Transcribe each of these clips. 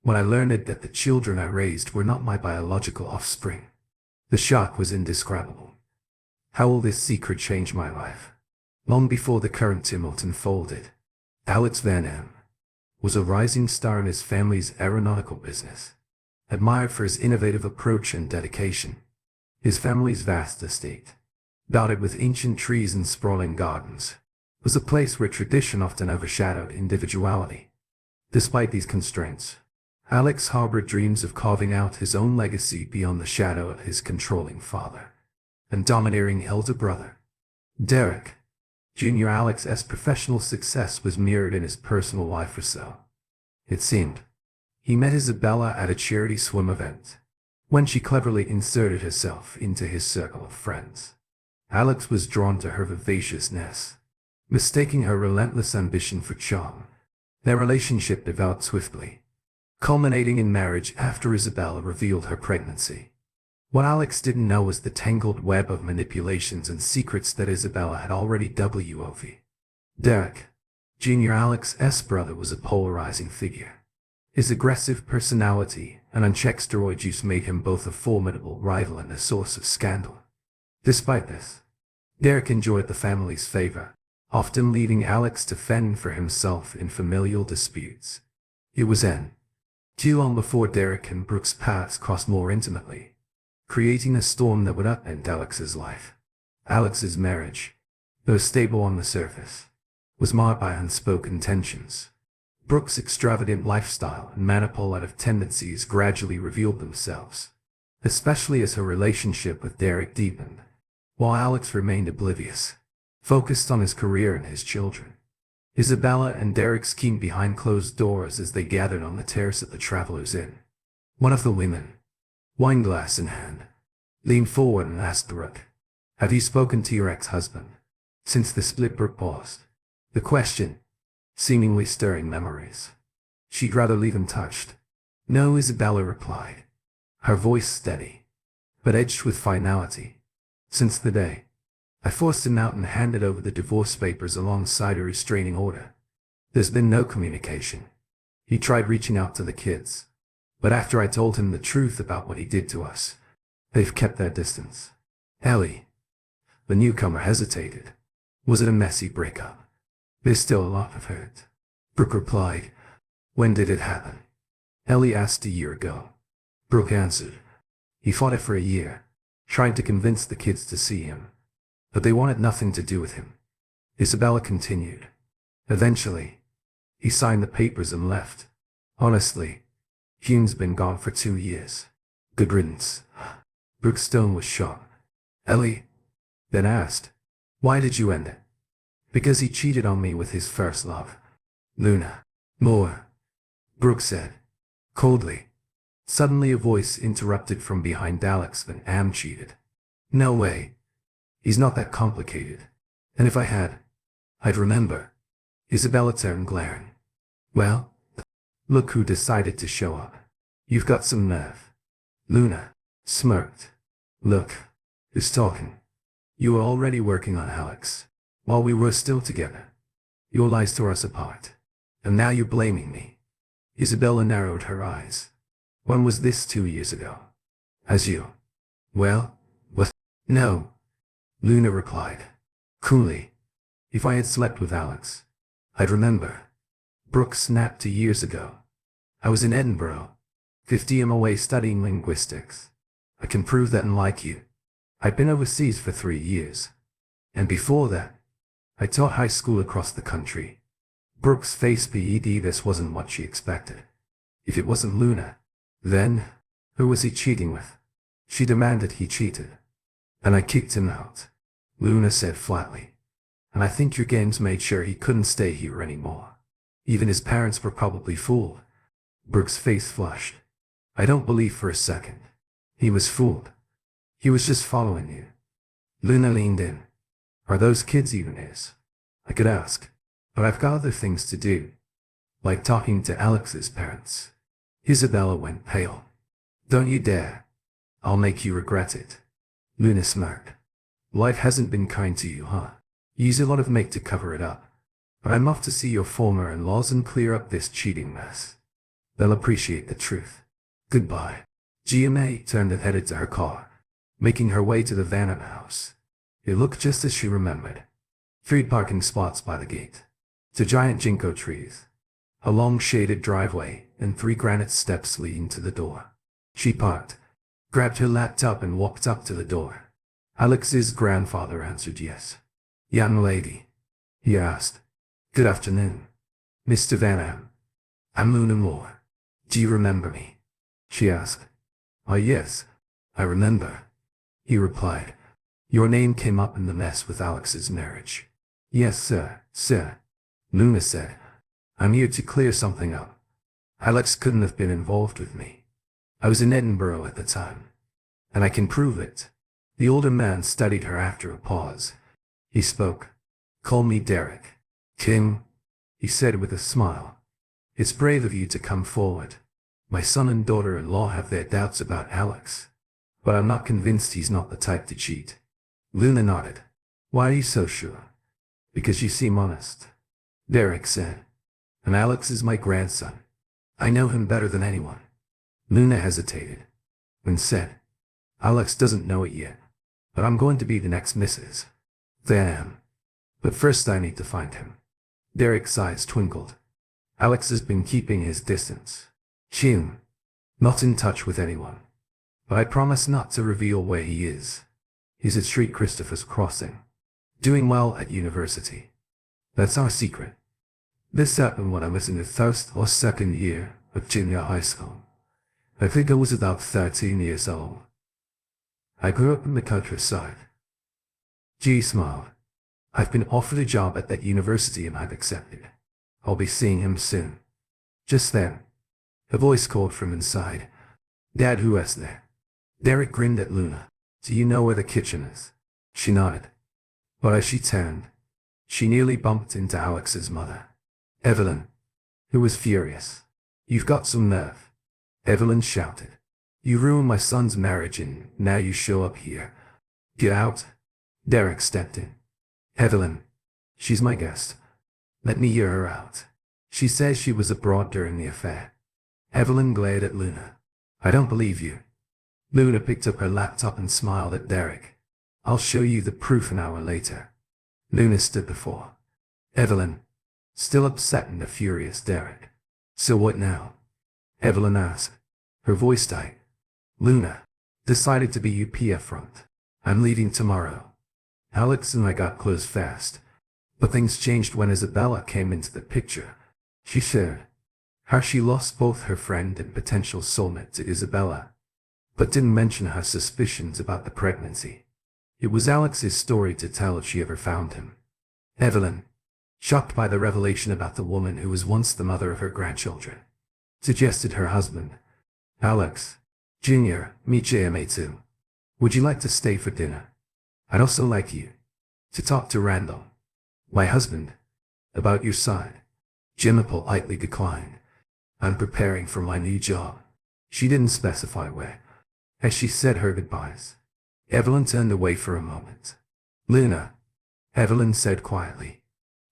when I learned that the children I raised were not my biological offspring. The shock was indescribable. How will this secret change my life? Long before the current tumult unfolded, Alex Van M. was a rising star in his family's aeronautical business. Admired for his innovative approach and dedication, his family's vast estate, dotted with ancient trees and sprawling gardens, was a place where tradition often overshadowed individuality. Despite these constraints, Alex harbored dreams of carving out his own legacy beyond the shadow of his controlling father and domineering elder brother. Derek, Jr. Alex's professional success was mirrored in his personal life or so. It seemed. He met Isabella at a charity swim event, when she cleverly inserted herself into his circle of friends. Alex was drawn to her vivaciousness, mistaking her relentless ambition for charm. Their relationship developed swiftly, culminating in marriage after Isabella revealed her pregnancy. What Alex didn't know was the tangled web of manipulations and secrets that Isabella had already wove. Derek, Jr. Alex's brother, was a polarizing figure. His aggressive personality and unchecked steroid use made him both a formidable rival and a source of scandal. Despite this, Derek enjoyed the family's favor, often leaving Alex to fend for himself in familial disputes. It was too long before Derek and Brooke's paths crossed more intimately, creating a storm that would upend Alex's life. Alex's marriage, though stable on the surface, was marred by unspoken tensions. Brooke's extravagant lifestyle and manipulative tendencies gradually revealed themselves, especially as her relationship with Derek deepened, while Alex remained oblivious, focused on his career and his children. Isabella and Derek schemed behind closed doors as they gathered on the terrace at the Travelers' Inn. One of the women, wineglass in hand, leaned forward and asked Brooke, "Have you spoken to your ex-husband since the split?" Brooke paused, the question seemingly stirring memories. She'd rather leave him touched. "No," Isabella replied, her voice steady, but edged with finality. "Since the day I forced him out and handed over the divorce papers alongside a restraining order, there's been no communication. He tried reaching out to the kids, but after I told him the truth about what he did to us, they've kept their distance." Ellie, the newcomer, hesitated. "Was it a messy breakup?" "There's still a lot of hurt," Brooke replied. "When did it happen?" Ellie asked. "A year ago," Brooke answered. "He fought it for a year, trying to convince the kids to see him, but they wanted nothing to do with him." Isabella continued. "Eventually, he signed the papers and left. Honestly, Hume's been gone for 2 years. Good riddance." Brooke's tone was shocked. Ellie then asked, "Why did you end it?" "Because he cheated on me with his first love, Luna." "More," Brooke said, coldly. Suddenly a voice interrupted from behind Alex. "Van Am cheated?" "No way. He's not that complicated. And if I had, I'd remember." Isabella turned, glaring. "Well, look who decided to show up. You've got some nerve." Luna smirked. "Look, who's talking? You were already working on Alex while we were still together. Your lies tore us apart, and now you're blaming me." Isabella narrowed her eyes. "When was this? 2 years ago? As you?" "Well, what?" "No," Luna replied, coolly. "If I had slept with Alex, I'd remember." Brooke snapped. 2 years ago, I was in Edinburgh, 50 m away studying linguistics. I can prove that, unlike you, I'd been overseas for 3 years. And before that, I taught high school across the country." Brooke's face ped. This wasn't what she expected. If it wasn't Luna, then who was he cheating with? She demanded. "He cheated, and I kicked him out," Luna said flatly. "And I think your games made sure he couldn't stay here anymore. Even his parents were probably fooled." Brooke's face flushed. "I don't believe for a second he was fooled. He was just following you." Luna leaned in. "Are those kids even his?" "I could ask, but I've got other things to do, like talking to Alex's parents." Isabella went pale. "Don't you dare. I'll make you regret it." Luna smirked. "Life hasn't been kind to you, huh? You use a lot of make to cover it up. But I'm off to see your former in-laws and clear up this cheating mess." They'll appreciate the truth. Goodbye. GMA turned and headed to her car, making her way to the Vanham house. It looked just as she remembered. 3 parking spots by the gate. 2 giant ginkgo trees. A long shaded driveway, and 3 granite steps leading to the door. She parked, grabbed her laptop and walked up to the door. Alex's grandfather answered yes. "Young lady?" he asked. "Good afternoon, Mr. Vanham. I'm Luna Moore. Do you remember me?" she asked. "Oh yes, I remember," he replied. "Your name came up in the mess with Alex's marriage." "Yes, sir," Luna said. "I'm here to clear something up. Alex couldn't have been involved with me. I was in Edinburgh at the time, and I can prove it." The older man studied her after a pause. He spoke. "Call me Derek." "Kim," he said with a smile. "It's brave of you to come forward. My son and daughter-in-law have their doubts about Alex, but I'm not convinced he's not the type to cheat." Luna nodded. "Why are you so sure?" "Because you seem honest," Derek said. "And Alex is my grandson. I know him better than anyone." Luna hesitated, then said, "Alex doesn't know it yet, but I'm going to be the next Mrs. Vanham. But first I need to find him." Derek's eyes twinkled. "Alex has been keeping his distance. Jim, not in touch with anyone. But I promise not to reveal where he is. He's at Street Christopher's Crossing, doing well at university. That's our secret. This happened when I was in the first or second year of junior high school. I think I was about 13 years old. I grew up in the countryside." G smiled. "I've been offered a job at that university and I've accepted. I'll be seeing him soon." Just then, a voice called from inside. "Dad, who is there?" Derek grinned at Luna. "Do you know where the kitchen is?" She nodded. But as she turned, she nearly bumped into Alex's mother, Evelyn, who was furious. "You've got some nerve," Evelyn shouted. "You ruined my son's marriage and now you show up here. Get out." Derek stepped in. "Evelyn, she's my guest. Let me hear her out. She says she was abroad during the affair." Evelyn glared at Luna. "I don't believe you." Luna picked up her laptop and smiled at Derek. "I'll show you the proof an hour later." Luna stood before Evelyn, still upset and a furious Derek. "So what now?" Evelyn asked, her voice tight. "Luna, decided to be UP front. I'm leaving tomorrow. Alex and I got close fast, but things changed when Isabella came into the picture." She shared how she lost both her friend and potential soulmate to Isabella, but didn't mention her suspicions about the pregnancy. It was Alex's story to tell if she ever found him. Evelyn, shocked by the revelation about the woman who was once the mother of her grandchildren, suggested her husband, "Alex, Jr., meet JMA too. Would you like to stay for dinner? I'd also like you to talk to Randall, my husband, about your side." Gemma politely declined. "I'm preparing for my new job." She didn't specify where. As she said her goodbyes, Evelyn turned away for a moment. "Luna," Evelyn said quietly,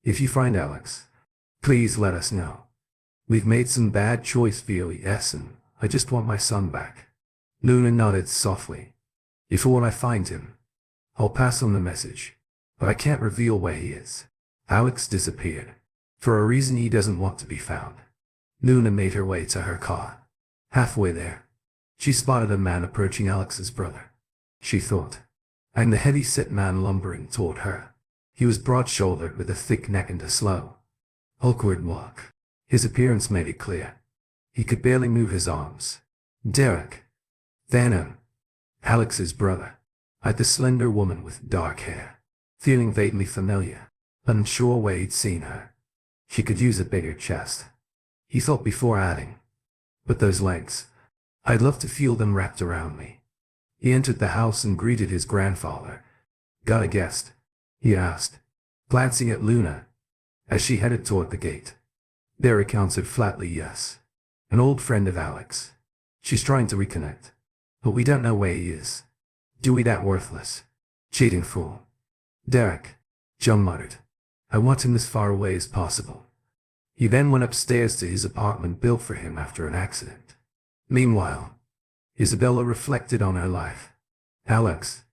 "if you find Alex, please let us know. We've made some bad choice VOES and I just want my son back." Luna nodded softly. "If when I find him, I'll pass on the message, but I can't reveal where he is." Alex disappeared. For a reason he doesn't want to be found. Luna made her way to her car. Halfway there, she spotted a man approaching Alex's brother, she thought, and the heavy-set man lumbering toward her. He was broad-shouldered with a thick neck and a slow, awkward walk. His appearance made it clear. He could barely move his arms. Derek Vanham, Alex's brother, eyed the slender woman with dark hair, feeling vaguely familiar, unsure where he'd seen her. She could use a bigger chest, he thought before adding. But those legs, I'd love to feel them wrapped around me. He entered the house and greeted his grandfather. "Got a guest?" he asked, glancing at Luna as she headed toward the gate. Derek answered flatly yes. "An old friend of Alex. She's trying to reconnect, but we don't know where he is. Do we that worthless, cheating fool?" "Derek," John muttered. "I want him as far away as possible." He then went upstairs to his apartment built for him after an accident. Meanwhile, Isabella reflected on her life. Alex,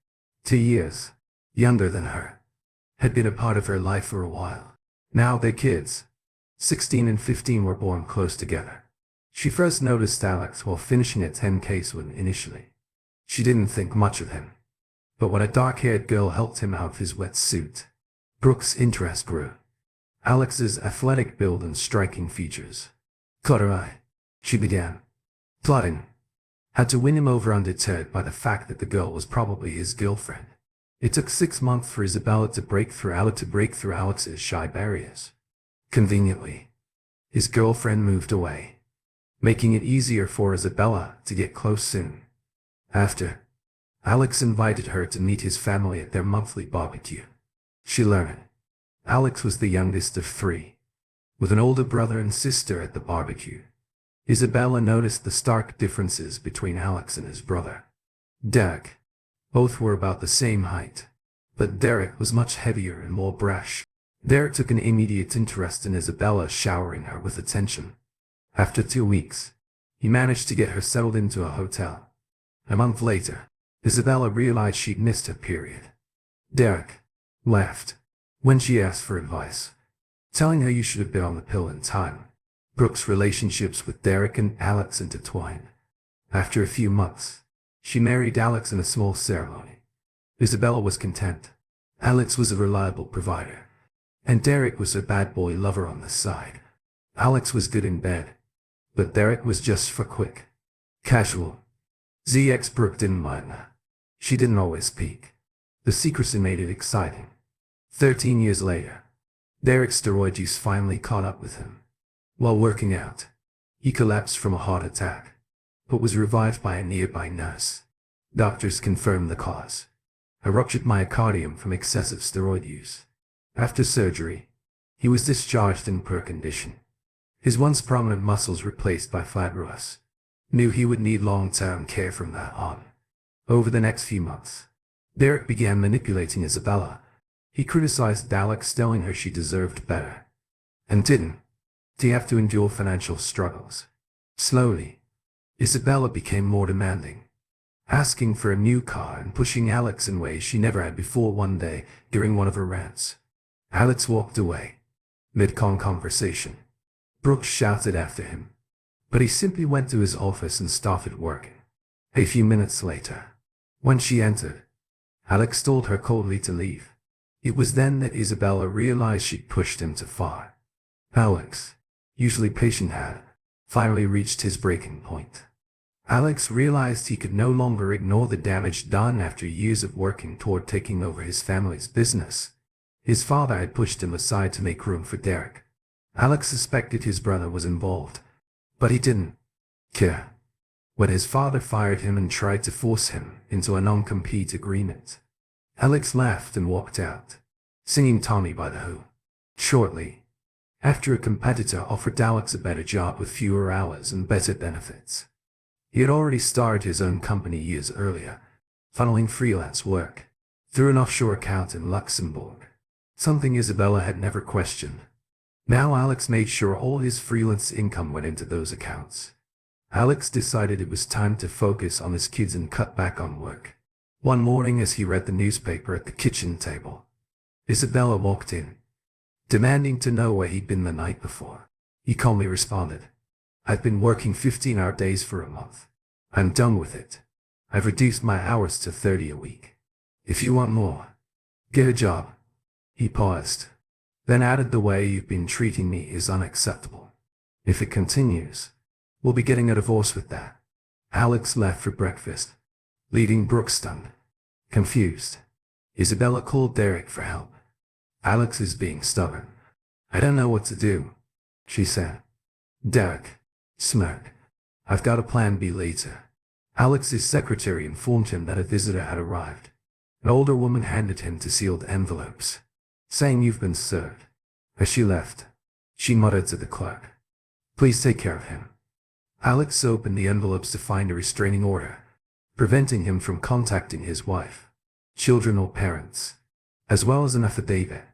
2 years younger than her, had been a part of her life for a while. Now their kids, 16 and 15, were born close together. She first noticed Alex while finishing a 10K swim initially. She didn't think much of him. But when a dark-haired girl helped him out of his wetsuit, Brooke's interest grew. Alex's athletic build and striking features caught her eye. She began plotting how to win him over, undeterred by the fact that the girl was probably his girlfriend. It took 6 months for Isabella to break through Alex's shy barriers. Conveniently, his girlfriend moved away, making it easier for Isabella to get close soon. After, Alex invited her to meet his family at their monthly barbecue. She learned Alex was the youngest of 3, with an older brother and sister at the barbecue. Isabella noticed the stark differences between Alex and his brother, Derek. Both were about the same height, but Derek was much heavier and more brash. Derek took an immediate interest in Isabella, showering her with attention. After 2 weeks, he managed to get her settled into a hotel. A month later, Isabella realized she'd missed her period. Derek laughed when she asked for advice, telling her you should have been on the pill in time. Brooke's relationships with Derek and Alex intertwined. After a few months, she married Alex in a small ceremony. Isabella was content. Alex was a reliable provider, and Derek was a bad boy lover on the side. Alex was good in bed, but Derek was just for quick, casual. Brooke didn't mind that. She didn't always peek. The secrecy made it exciting. 13 years later, Derek's steroid use finally caught up with him. While working out, he collapsed from a heart attack, but was revived by a nearby nurse. Doctors confirmed the cause: a ruptured myocardium from excessive steroid use. After surgery, he was discharged in poor condition. His once prominent muscles replaced by flat Russ. Knew he would need long-term care from that on. Over the next few months, Derek began manipulating Isabella. He criticized Alex, telling her she deserved better, and didn't. He have to endure financial struggles. Slowly, Isabella became more demanding, asking for a new car and pushing Alex in ways she never had before. One day, during one of her rants, Alex walked away, mid-conversation. Brooke shouted after him, but he simply went to his office and started working. A few minutes later, when she entered, Alex told her coldly to leave. It was then that Isabella realized she'd pushed him too far. Alex, usually patient, had finally reached his breaking point. Alex realized he could no longer ignore the damage done after years of working toward taking over his family's business. His father had pushed him aside to make room for Derek. Alex suspected his brother was involved, but he didn't care when his father fired him and tried to force him into a non-compete agreement. Alex laughed and walked out, singing Tommy by the Who. Shortly after, a competitor offered Alex a better job with fewer hours and better benefits. He had already started his own company years earlier, funneling freelance work through an offshore account in Luxembourg, something Isabella had never questioned. Now Alex made sure all his freelance income went into those accounts. Alex decided it was time to focus on his kids and cut back on work. One morning, as he read the newspaper at the kitchen table, Isabella walked in, demanding to know where he'd been the night before. He calmly responded, "I've been working 15-hour days for a month. I'm done with it. I've reduced my hours to 30 a week. If you want more, get a job." He paused, then added, "The way you've been treating me is unacceptable. If it continues, we'll be getting a divorce with that." Alex left for breakfast, leaving Brooke stunned, confused. Isabella called Derek for help. "Alex is being stubborn. I don't know what to do," she said. Derek smirked. "I've got a plan B later." Alex's secretary informed him that a visitor had arrived. An older woman handed him two sealed envelopes, saying, "You've been served." As she left, she muttered to the clerk, "Please take care of him." Alex opened the envelopes to find a restraining order, preventing him from contacting his wife, children or parents, as well as an affidavit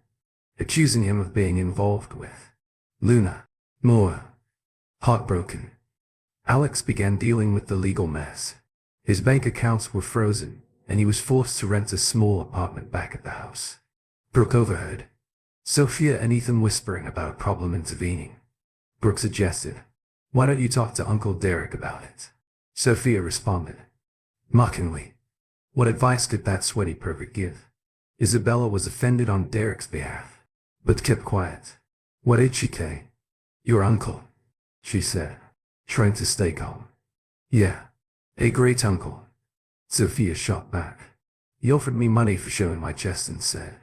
accusing him of being involved with Luna. More. Heartbroken, Alex began dealing with the legal mess. His bank accounts were frozen, and he was forced to rent a small apartment back at the house. Brooke overheard Sophia and Ethan whispering about a problem intervening. Brooke suggested, "Why don't you talk to Uncle Derek about it?" Sophia responded, mockingly, "What advice could that sweaty pervert give?" Isabella was offended on Derek's behalf, but kept quiet. "What did she say?" "Your uncle," she said, trying to stay calm. "Yeah, a great uncle," Sophia shot back. "He offered me money for showing my chest and said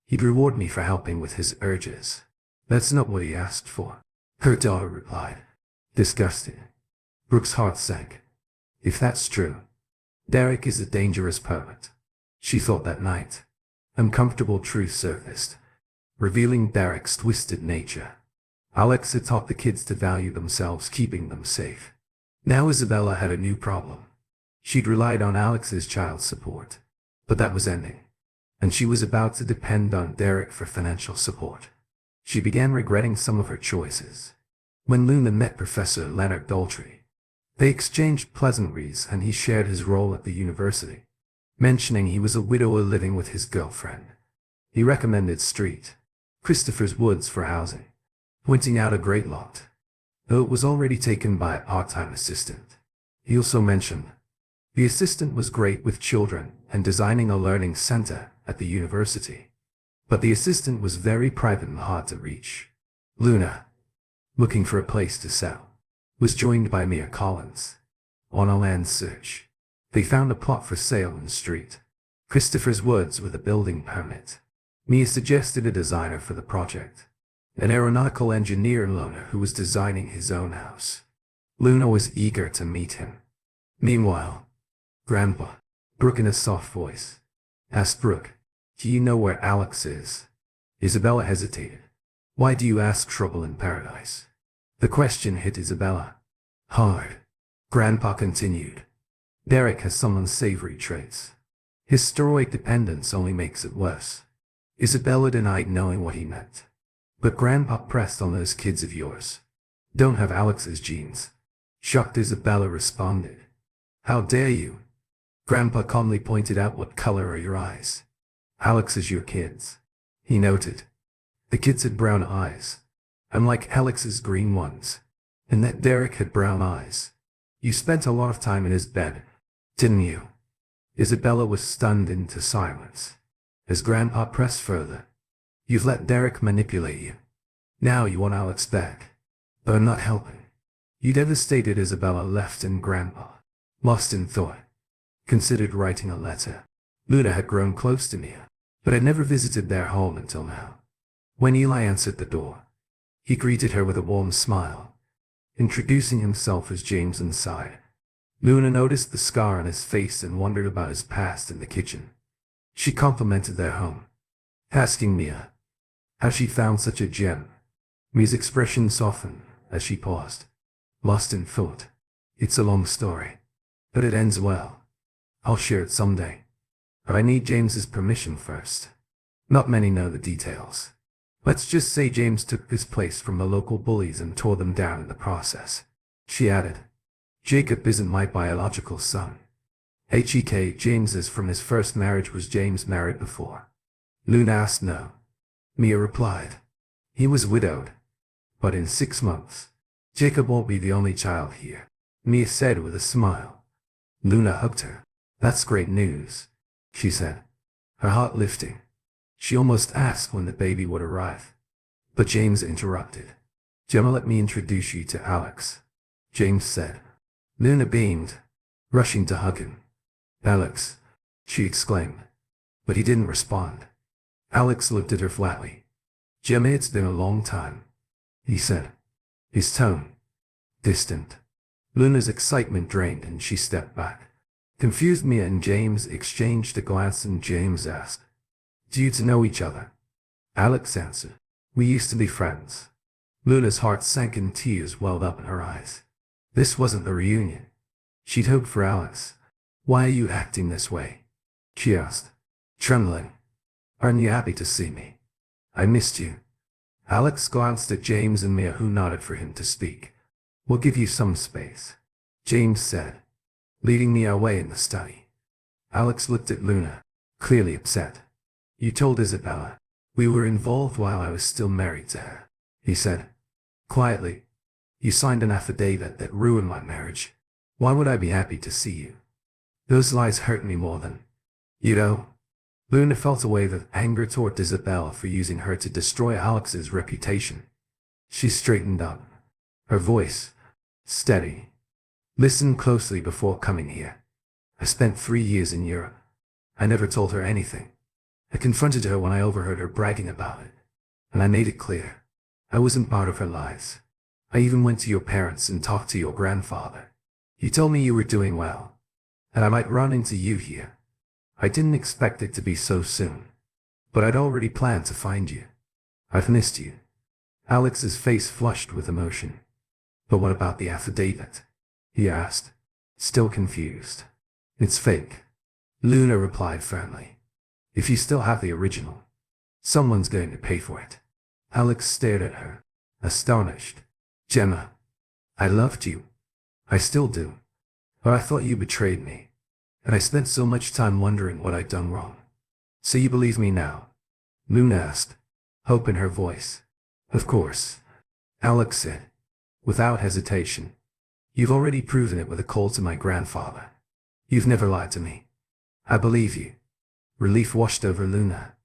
he'd reward me for helping with his urges." "That's not what he asked for," her daughter replied, disgusted. Brooke's heart sank. If that's true, Derek is a dangerous pervert, she thought that night. Uncomfortable truth surfaced, revealing Derek's twisted nature. Alex had taught the kids to value themselves, keeping them safe. Now Isabella had a new problem. She'd relied on Alex's child support, but that was ending, and she was about to depend on Derek for financial support. She began regretting some of her choices. When Luna met Professor Leonard Daltrey, they exchanged pleasantries and he shared his role at the university, mentioning he was a widower living with his girlfriend. He recommended Street Christopher's Woods for housing, pointing out a great lot, though it was already taken by a part-time assistant. He also mentioned the assistant was great with children and designing a learning center at the university, but the assistant was very private and hard to reach. Luna, looking for a place to settle, was joined by Mia Collins. On a land search, they found a plot for sale in Street Christopher's Woods with a building permit. Mia suggested a designer for the project, an aeronautical engineer Luna who was designing his own house. Luna was eager to meet him. Meanwhile, Grandpa, Brooke in a soft voice, asked Brooke, "Do you know where Alex is?" Isabella hesitated. "Why do you ask? Trouble in paradise?" The question hit Isabella hard. Grandpa continued, "Derek has some unsavory traits. His steroid dependence only makes it worse." Isabella denied knowing what he meant. But Grandpa pressed on. "Those kids of yours don't have Alex's genes." Shocked, Isabella responded, "How dare you?" Grandpa calmly pointed out, "What color are your eyes?" "Alex is your kids," he noted. The kids had brown eyes, unlike Alex's green ones, and that Derek had brown eyes. "You spent a lot of time in his bed, didn't you?" Isabella was stunned into silence. As Grandpa pressed further, "You've let Derek manipulate you. Now you want Alex back, but I'm not helping." "You devastated." Isabella left, and Grandpa, lost in thought, considered writing a letter. Luna had grown close to Mia, but had never visited their home until now. When Eli answered the door, he greeted her with a warm smile, introducing himself as James inside. Luna noticed the scar on his face and wondered about his past in the kitchen. She complimented their home, asking Mia how she found such a gem. Mia's expression softened as she paused, lost in thought. "It's a long story, but it ends well. I'll share it someday. But I need James's permission first. Not many know the details. Let's just say James took his place from the local bullies and tore them down in the process." She added, "Jacob isn't my biological son. James is from his first marriage." Was James married before? Luna asked. "No," Mia replied. "He was widowed. But in 6 months, Jacob won't be the only child here," Mia said with a smile. Luna hugged her. "That's great news," she said, her heart lifting. She almost asked when the baby would arrive. But James interrupted. "Gemma, let me introduce you to Alex," James said. Luna beamed, rushing to hug him. "Alex," she exclaimed. But he didn't respond. Alex looked at her flatly. "Gemma, it's been a long time," he said, his tone distant. Luna's excitement drained and she stepped back. Confused, Mia and James exchanged a glance and James asked, "Do you two know each other?" Alex answered, "We used to be friends." Luna's heart sank and tears welled up in her eyes. This wasn't the reunion she'd hoped for. "Alex, why are you acting this way?" she asked, trembling. "Aren't you happy to see me? I missed you." Alex glanced at James and Mia, who nodded for him to speak. "We'll give you some space," James said, leading Mia away in the study. Alex looked at Luna, clearly upset. "You told Isabella we were involved while I was still married to her," he said quietly. "You signed an affidavit that ruined my marriage. Why would I be happy to see you? Those lies hurt me more than, you know." Luna felt a wave of anger toward Isabella for using her to destroy Alex's reputation. She straightened up, her voice steady. "Listen closely before coming here. I spent 3 years in Europe. I never told her anything. I confronted her when I overheard her bragging about it, and I made it clear I wasn't part of her lies. I even went to your parents and talked to your grandfather. You told me you were doing well, and I might run into you here. I didn't expect it to be so soon, but I'd already planned to find you. I've missed you." Alex's face flushed with emotion. "But what about the affidavit?" he asked, still confused. "It's fake," Luna replied firmly. "If you still have the original, someone's going to pay for it." Alex stared at her, astonished. "Gemma, I loved you. I still do. But I thought you betrayed me, and I spent so much time wondering what I'd done wrong." "So you believe me now?" Luna asked, hope in her voice. "Of course," Alex said, without hesitation. "You've already proven it with a call to my grandfather. You've never lied to me. I believe you." Relief washed over Luna.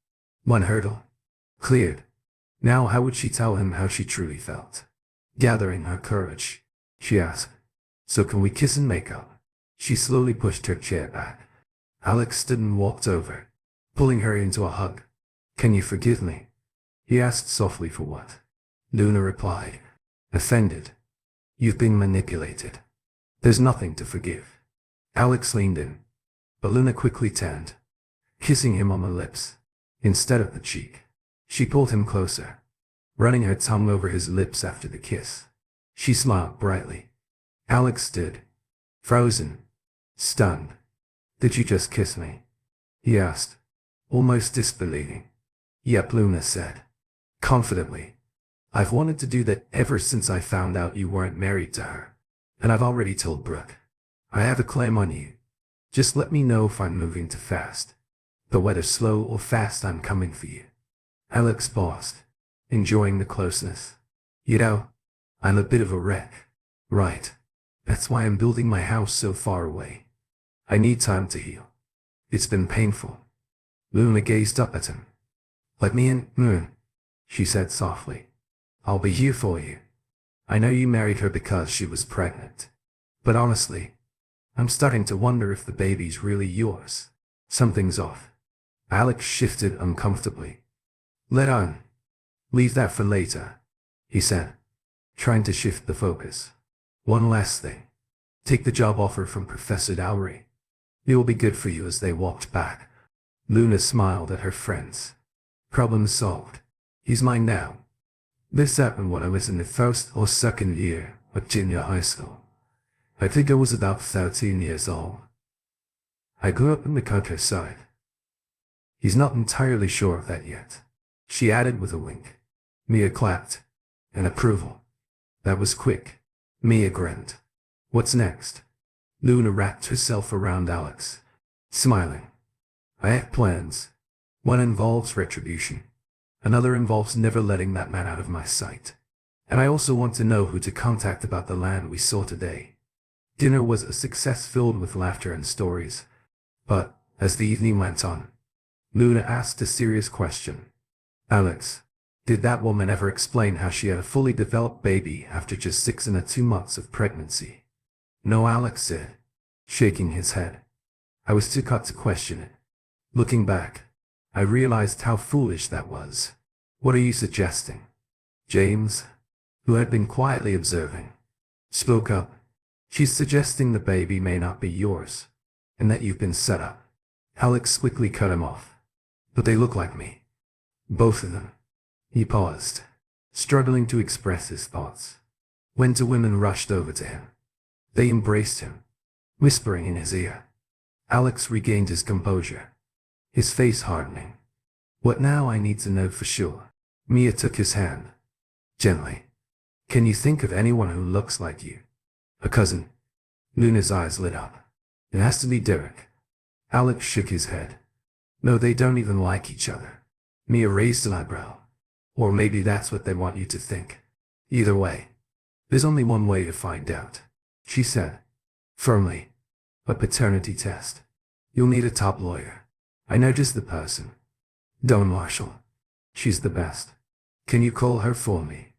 One hurdle cleared. Now how would she tell him how she truly felt? Gathering her courage, she asked, "So can we kiss and make up?" She slowly pushed her chair back. Alex stood and walked over, pulling her into a hug. "Can you forgive me?" he asked softly. "For what?" Luna replied, offended. "You've been manipulated. There's nothing to forgive." Alex leaned in, but Luna quickly turned, kissing him on the lips instead of the cheek. She pulled him closer, running her tongue over his lips after the kiss. She smiled brightly. Alex stood, frozen, stunned. "Did you just kiss me?" he asked, almost disbelieving. "Yep," Luna said, confidently. "I've wanted to do that ever since I found out you weren't married to her. And I've already told Brooke. I have a claim on you. Just let me know if I'm moving too fast. But whether slow or fast, I'm coming for you." Alex paused, enjoying the closeness. "You know, I'm a bit of a wreck, right? That's why I'm building my house so far away. I need time to heal. It's been painful." Luna gazed up at him. "Let me in, Moon," she said softly. "I'll be here for you. I know you married her because she was pregnant. But honestly, I'm starting to wonder if the baby's really yours. Something's off." Alex shifted uncomfortably. "Let on. Leave that for later," he said, trying to shift the focus. "One last thing. Take the job offer from Professor Dowry. It will be good for you." As they walked back, Luna smiled at her friends. "Problem solved. He's mine now." This happened when I was in the first or second year of junior high school. I think I was about 13 years old. I grew up in the countryside. He's not entirely sure of that yet," she added with a wink. Mia clapped in approval. "That was quick." Mia grinned. "What's next?" Luna wrapped herself around Alex, smiling. "I have plans. One involves retribution. Another involves never letting that man out of my sight. And I also want to know who to contact about the land we saw today." Dinner was a success filled with laughter and stories. But, as the evening went on, Luna asked a serious question. "Alex, did that woman ever explain how she had a fully developed baby after just 6 and 2 months of pregnancy?" "No," Alex said, shaking his head. "I was too cut to question it. Looking back, I realized how foolish that was." "What are you suggesting?" James, who had been quietly observing, spoke up. "She's suggesting the baby may not be yours, and that you've been set up." Alex quickly cut him off. "But they look like me. Both of them." He paused, struggling to express his thoughts, when 2 women rushed over to him. They embraced him, whispering in his ear. Alex regained his composure, his face hardening. "What now? I need to know for sure." Mia took his hand, gently. Can you think of anyone who looks like you? A cousin? Luna's eyes lit up. It has to be Derek. Alex shook his head. No, they don't even like each other. Mia raised an eyebrow. Or maybe that's what they want you to think. Either way, there's only one way to find out, she said, firmly. A paternity test. You'll need a top lawyer. I know just the person. Dawn Marshall. She's the best. Can you call her for me?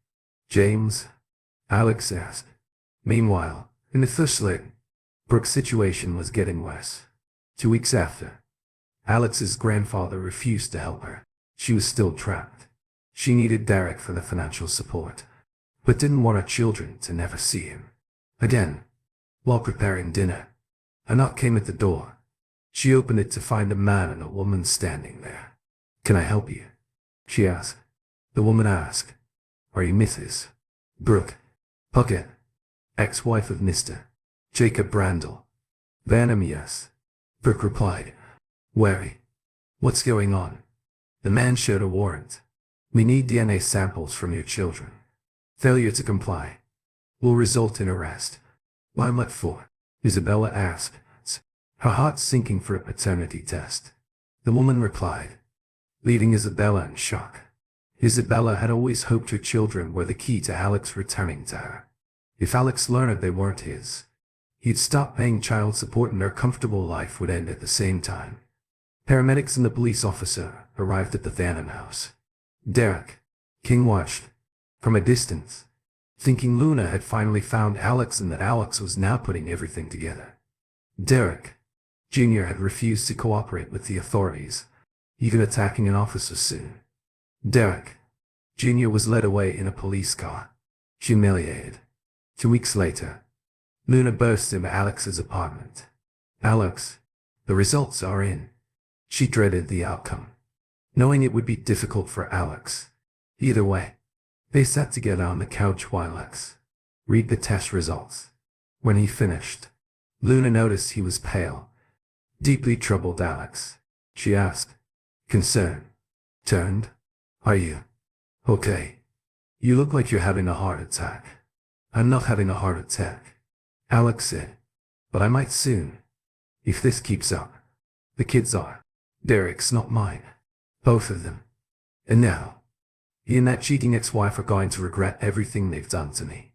James? Alex asked. Meanwhile, in the Thursday, Brooke's situation was getting worse. 2 weeks after, Alex's grandfather refused to help her. She was still trapped. She needed Derek for the financial support, but didn't want her children to never see him again. While preparing dinner, a knock came at the door. She opened it to find a man and a woman standing there. Can I help you? She asked. The woman asked, Are you Mrs. Brooke Puckett, ex-wife of Mr. Jacob Brandel? Vanham, yes. Brooke replied, wary. What's going on? The man showed a warrant. We need DNA samples from your children. Failure to comply will result in arrest. Why, what for? Isabella asked, her heart sinking for a paternity test. The woman replied, leaving Isabella in shock. Isabella had always hoped her children were the key to Alex returning to her. If Alex learned they weren't his, he'd stop paying child support and their comfortable life would end at the same time. Paramedics and the police officer arrived at the Vanham house. Derek King watched from a distance, thinking Luna had finally found Alex and that Alex was now putting everything together. Derek Jr. had refused to cooperate with the authorities, even attacking an officer soon. Derek Jr. was led away in a police car, humiliated. 2 weeks later, Luna burst into Alex's apartment. Alex, the results are in. She dreaded the outcome, knowing it would be difficult for Alex. Either way, they sat together on the couch while Alex read the test results. When he finished, Luna noticed he was pale. Deeply troubled Alex, she asked, concern turned. Are you okay? You look like you're having a heart attack. I'm not having a heart attack, Alex said, but I might soon. If this keeps up. The kids are. Derek's, not mine. Both of them. And now, he and that cheating ex-wife are going to regret everything they've done to me.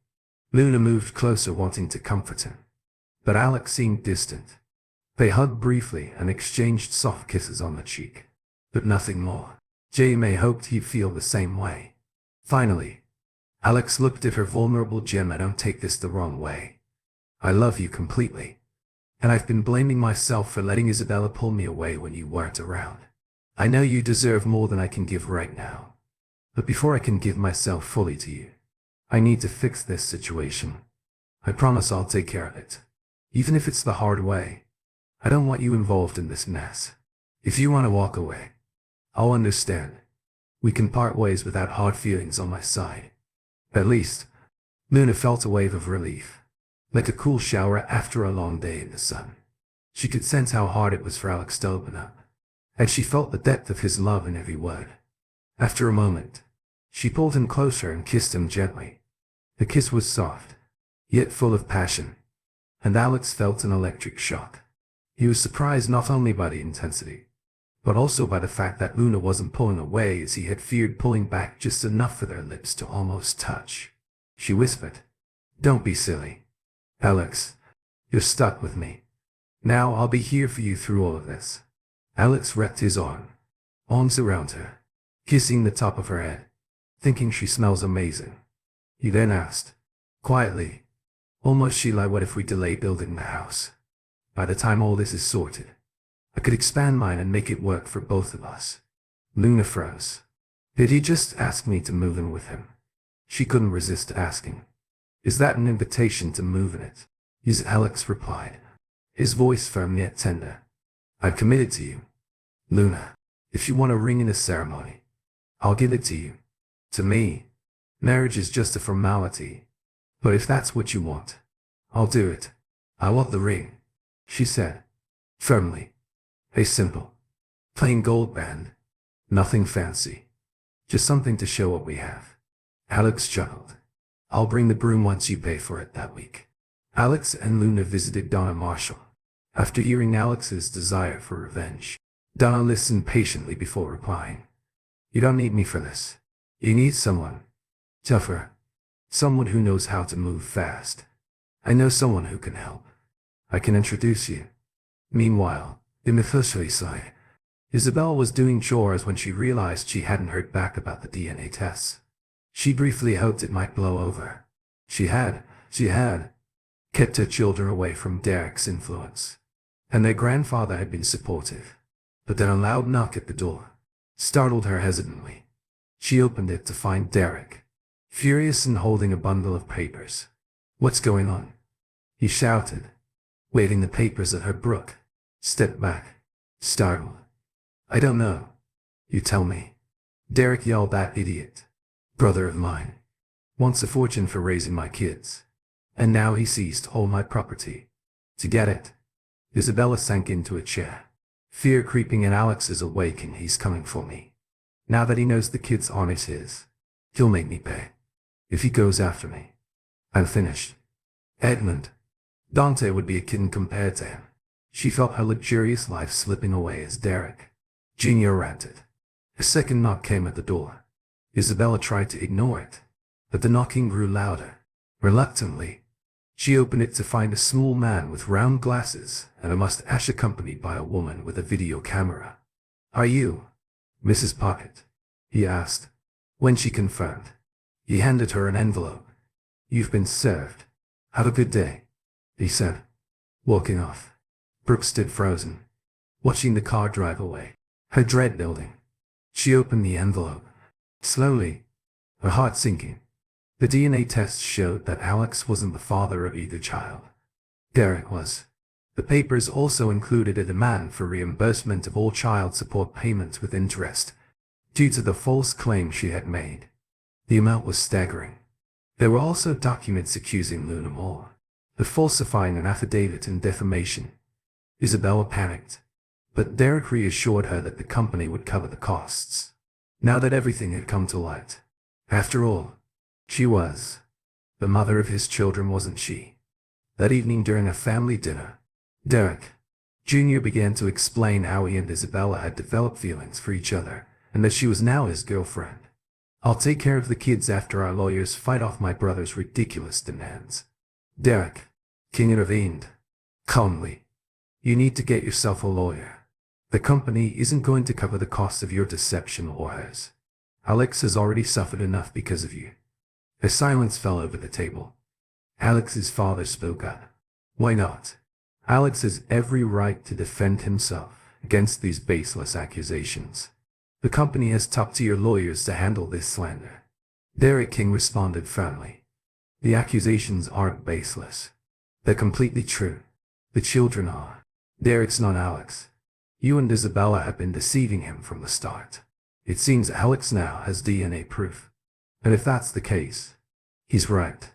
Luna moved closer, wanting to comfort him, but Alex seemed distant. They hugged briefly and exchanged soft kisses on the cheek, but nothing more. Jamie hoped he'd feel the same way. Finally, Alex looked at her vulnerable Gemma. Don't take this the wrong way. I love you completely, and I've been blaming myself for letting Isabella pull me away when you weren't around. I know you deserve more than I can give right now, but before I can give myself fully to you, I need to fix this situation. I promise I'll take care of it, even if it's the hard way. I don't want you involved in this mess. If you want to walk away, I'll understand. We can part ways without hard feelings on my side. At least, Luna felt a wave of relief, like a cool shower after a long day in the sun. She could sense how hard it was for Alex to open up, and she felt the depth of his love in every word. After a moment, she pulled him closer and kissed him gently. The kiss was soft, yet full of passion, and Alex felt an electric shock. He was surprised not only by the intensity, but also by the fact that Luna wasn't pulling away as he had feared, pulling back just enough for their lips to almost touch. She whispered, Don't be silly. Alex, you're stuck with me. Now I'll be here for you through all of this. Alex wrapped his arms around her, kissing the top of her head, thinking she smells amazing. He then asked, quietly, almost Sheila, what if we delay building the house? By the time all this is sorted, I could expand mine and make it work for both of us. Luna froze. Did he just ask me to move in with him? She couldn't resist asking. Is that an invitation to move in it? Yes, Alex replied, his voice firm yet tender. I've committed to you, Luna. If you want a ring in a ceremony, I'll give it to you. To me, marriage is just a formality. But if that's what you want, I'll do it. I want the ring, she said, firmly. A simple, plain gold band. Nothing fancy. Just something to show what we have. Alex chuckled. I'll bring the broom once you pay for it that week. Alex and Luna visited Donna Marshall. After hearing Alex's desire for revenge, Donna listened patiently before replying. You don't need me for this. You need someone tougher. Someone who knows how to move fast. I know someone who can help. I can introduce you. Meanwhile, in the side, Isabel was doing chores when she realized she hadn't heard back about the DNA tests. She briefly hoped it might blow over. She had kept her children away from Derek's influence. And their grandfather had been supportive. But then a loud knock at the door startled her hesitantly. She opened it to find Derek, furious and holding a bundle of papers. What's going on? He shouted, waving the papers at her. Brooke stepped back, startled. I don't know. You tell me. Derek yelled. That idiot, brother of mine, wants a fortune for raising my kids. And now he seized all my property. To get it. Isabella sank into a chair, fear creeping in. Alex is awake and he's coming for me. Now that he knows the kids aren't his, he'll make me pay. If he goes after me, I'm finished. Edmund. Dante would be a kitten compared to him. She felt her luxurious life slipping away as Derek Jr. ranted. A second knock came at the door. Isabella tried to ignore it, but the knocking grew louder. Reluctantly, she opened it to find a small man with round glasses and a mustache accompanied by a woman with a video camera. Are you Mrs. Pocket? He asked. When she confirmed, he handed her an envelope. You've been served. Have a good day, he said, walking off. Brooke stood frozen, watching the car drive away, her dread building. She opened the envelope, slowly, her heart sinking. The DNA tests showed that Alex wasn't the father of either child. Derek was. The papers also included a demand for reimbursement of all child support payments with interest, due to the false claim she had made. The amount was staggering. There were also documents accusing Luna Moore of falsifying an affidavit and defamation. Isabella panicked, but Derek reassured her that the company would cover the costs. Now that everything had come to light. After all, she was the mother of his children, wasn't she? That evening during a family dinner, Derek Jr. began to explain how he and Isabella had developed feelings for each other, and that she was now his girlfriend. I'll take care of the kids after our lawyers fight off my brother's ridiculous demands. Derek King intervened calmly. You need to get yourself a lawyer. The company isn't going to cover the cost of your deception or hers. Alex has already suffered enough because of you. A silence fell over the table. Alex's father spoke up. Why not? Alex has every right to defend himself against these baseless accusations. The company has top-tier lawyers to handle this slander. Derek King responded firmly. The accusations aren't baseless. They're completely true. The children are. Derek's not Alex. You and Isabella have been deceiving him from the start. It seems Alex now has DNA proof. And if that's the case, he's right.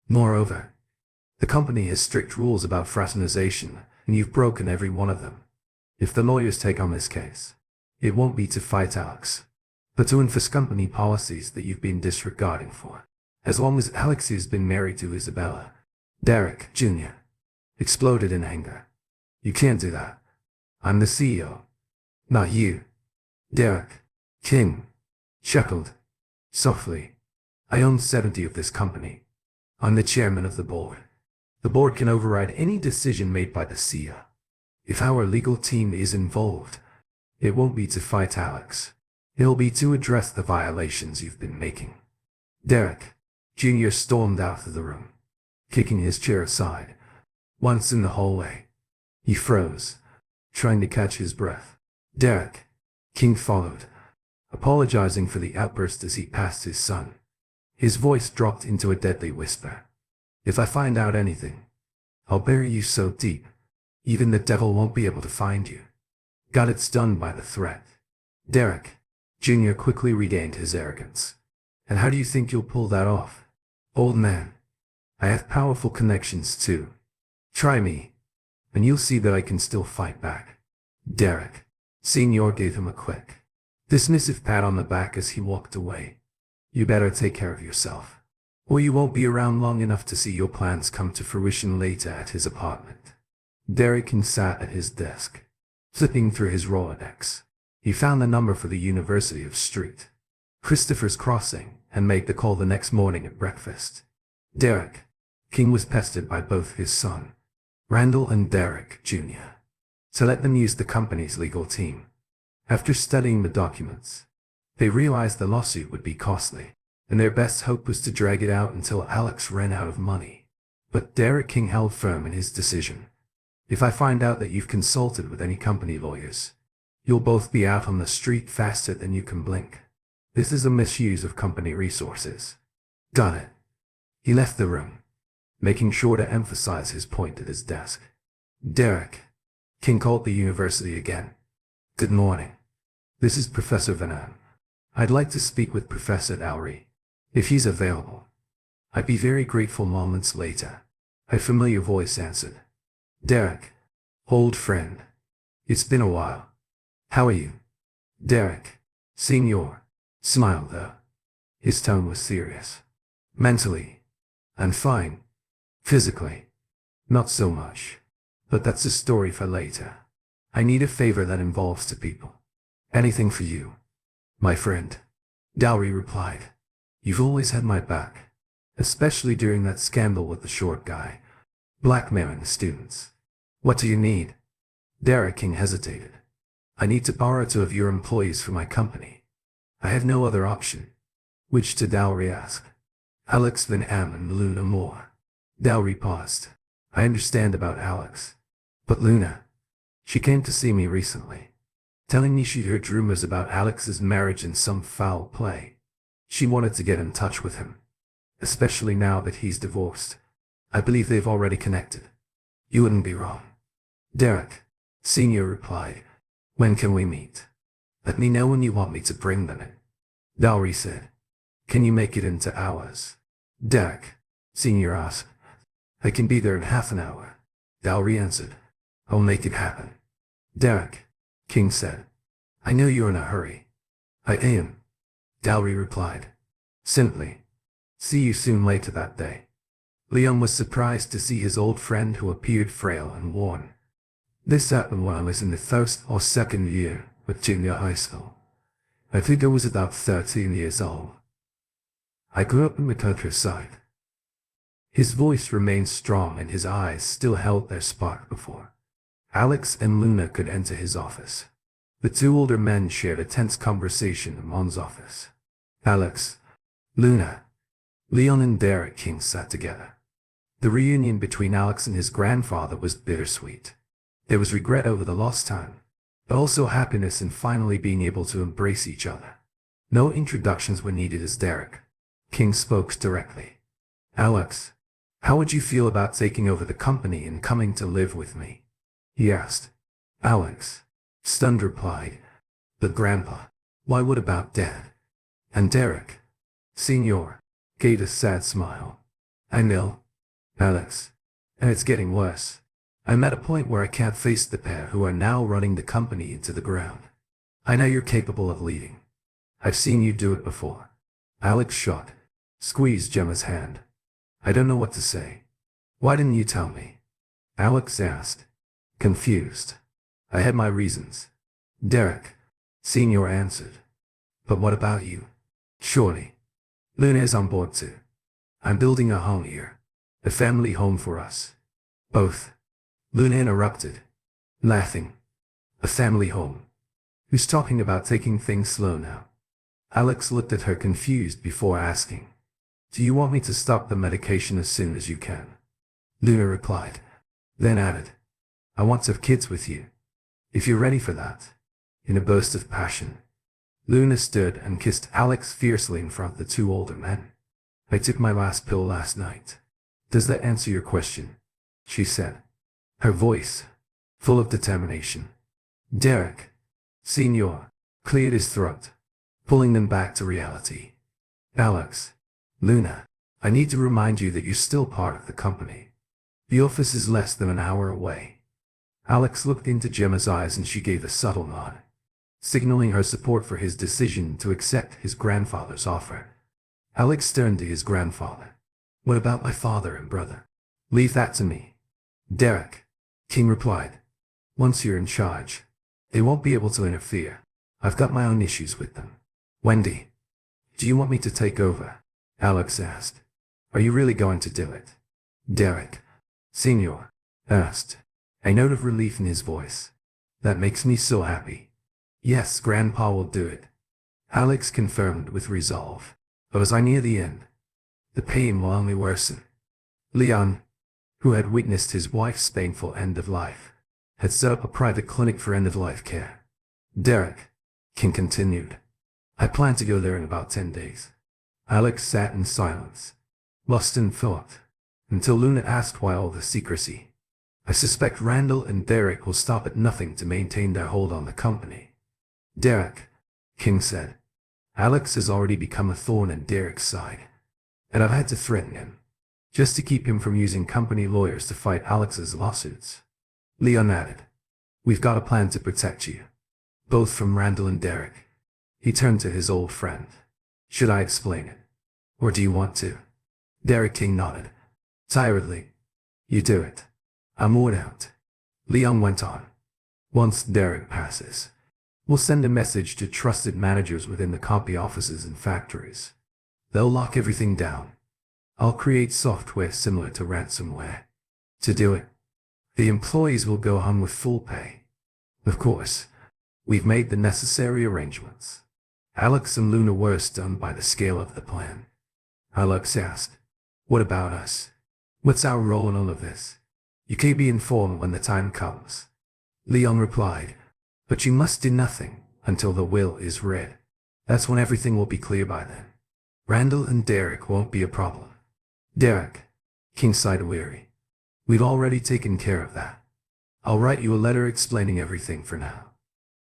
Moreover, the company has strict rules about fraternization, and you've broken every one of them. If the lawyers take on this case, it won't be to fight Alex, but to enforce company policies that you've been disregarding for as long as Alex has been married to Isabella. Derek Jr. exploded in anger. You can't do that. I'm the CEO, not you. Derek King chuckled softly. I own 70 of this company. I'm the chairman of the board. The board can override any decision made by the CEO. If our legal team is involved, it won't be to fight Alex. It'll be to address the violations you've been making. Derek Jr. stormed out of the room, kicking his chair aside. Once in the hallway, he froze, trying to catch his breath. Derek King followed, apologizing for the outburst as he passed his son. His voice dropped into a deadly whisper. If I find out anything, I'll bury you so deep, even the devil won't be able to find you. Got it stunned by the threat. Derek Jr. quickly regained his arrogance. And how do you think you'll pull that off? Old man, I have powerful connections too. Try me, and you'll see that I can still fight back. Derek Sr. gave him a quick, dismissive pat on the back as he walked away. You better take care of yourself, or you won't be around long enough to see your plans come to fruition later at his apartment. Derek sat at his desk, flipping through his Rolodex. He found the number for the University of Street, Christopher's Crossing, and made the call the next morning at breakfast. Derek King was pestered by both his son, Randall, and Derek Jr., to let them use the company's legal team. After studying the documents, they realized the lawsuit would be costly, and their best hope was to drag it out until Alex ran out of money. But Derek King held firm in his decision. If I find out that you've consulted with any company lawyers, you'll both be out on the street faster than you can blink. This is a misuse of company resources. Got it. He left the room, making sure to emphasize his point at his desk. Derek King called the university again. Good morning. This is Professor Venan. I'd like to speak with Professor Dowry, if he's available. I'd be very grateful. Moments later, a familiar voice answered. Derek, old friend. It's been a while. How are you? Derek Sr. smiled though. His tone was serious. Mentally, I'm fine. Physically, not so much. But that's a story for later. I need a favor that involves two people. Anything for you, my friend. Dowry replied. You've always had my back, especially during that scandal with the short guy, blackmailing the students. What do you need? Derek King hesitated. I need to borrow 2 of your employees for my company. I have no other option. Which to Dowry asked. Alex Van Am and Luna Moore. Dowry paused. I understand about Alex. But Luna, she came to see me recently, telling me she'd heard rumors about Alex's marriage and some foul play. She wanted to get in touch with him, especially now that he's divorced. I believe they've already connected. You wouldn't be wrong. Derek Sr. replied. When can we meet? Let me know when you want me to bring them in. Dowry said. Can you make it into hours? Derek Sr. asked. I can be there in half an hour. Dowry answered. I'll make it happen. Derek King said. I know you're in a hurry. I am. Dowry replied. Simply. See you soon. Later that day, Leon was surprised to see his old friend, who appeared frail and worn. This happened while I was in the first or second year with junior high school. I think I was about 13 years old. I grew up in the countryside. His voice remained strong and his eyes still held their spark before Alex and Luna could enter his office. The 2 older men shared a tense conversation in Mon's office. Alex, Luna, Leon and Derek King sat together. The reunion between Alex and his grandfather was bittersweet. There was regret over the lost time, but also happiness in finally being able to embrace each other. No introductions were needed as Derek King spoke directly. Alex, how would you feel about taking over the company and coming to live with me? He asked. Alex, stunned, replied. But Grandpa, why, what about Dad? And Derek Sr. gave a sad smile. I know, Alex, and it's getting worse. I'm at a point where I can't face the pair who are now running the company into the ground. I know you're capable of leading. I've seen you do it before. Alex shot, squeezed Gemma's hand. I don't know what to say. Why didn't you tell me? Alex asked, confused. I had my reasons. Derek Sr. answered. But what about you? Surely Luna is on board too. I'm building a home here, a family home for us both. Luna interrupted, laughing. A family home? Who's talking about taking things slow now? Alex looked at her confused before asking. Do you want me to stop the medication as soon as you can? Luna replied, then added, I want to have kids with you, if you're ready for that. In a burst of passion, Luna stood and kissed Alex fiercely in front of the 2 older men. I took my last pill last night. Does that answer your question? She said, her voice full of determination. Derek Sr. cleared his throat, pulling them back to reality. Alex, Luna, I need to remind you that you're still part of the company. The office is less than an hour away. Alex looked into Gemma's eyes and she gave a subtle nod, signaling her support for his decision to accept his grandfather's offer. Alex turned to his grandfather. What about my father and brother? Leave that to me. Derek, King replied. Once you're in charge, they won't be able to interfere. I've got my own issues with them. Wendy, do you want me to take over? Alex asked. Are you really going to do it? Derek, Senior, asked, a note of relief in his voice. That makes me so happy. Yes, Grandpa will do it. Alex confirmed with resolve. But as I near the end, the pain will only worsen. Leon, who had witnessed his wife's painful end of life, had set up a private clinic for end-of-life care. Derek, King continued. I plan to go there in about 10 days. Alex sat in silence, lost in thought, until Luna asked why all the secrecy. I suspect Randall and Derek will stop at nothing to maintain their hold on the company. Derek, King said. Alex has already become a thorn in Derek's side, and I've had to threaten him, just to keep him from using company lawyers to fight Alex's lawsuits. Leon added, we've got a plan to protect you, both from Randall and Derek. He turned to his old friend. Should I explain it? Or do you want to? Derek King nodded. Tiredly. You do it. I'm worn out. Leon went on. Once Derek passes, we'll send a message to trusted managers within the copy offices and factories. They'll lock everything down. I'll create software similar to ransomware. To do it, the employees will go home with full pay. Of course, we've made the necessary arrangements. Alex and Luna were stunned by the scale of the plan. Alex asked, what about us? What's our role in all of this? You can be informed when the time comes. Leon replied, but you must do nothing until the will is read. That's when everything will be clear by then. Randall and Derek won't be a problem. Derek, King sighed weary. We've already taken care of that. I'll write you a letter explaining everything for now.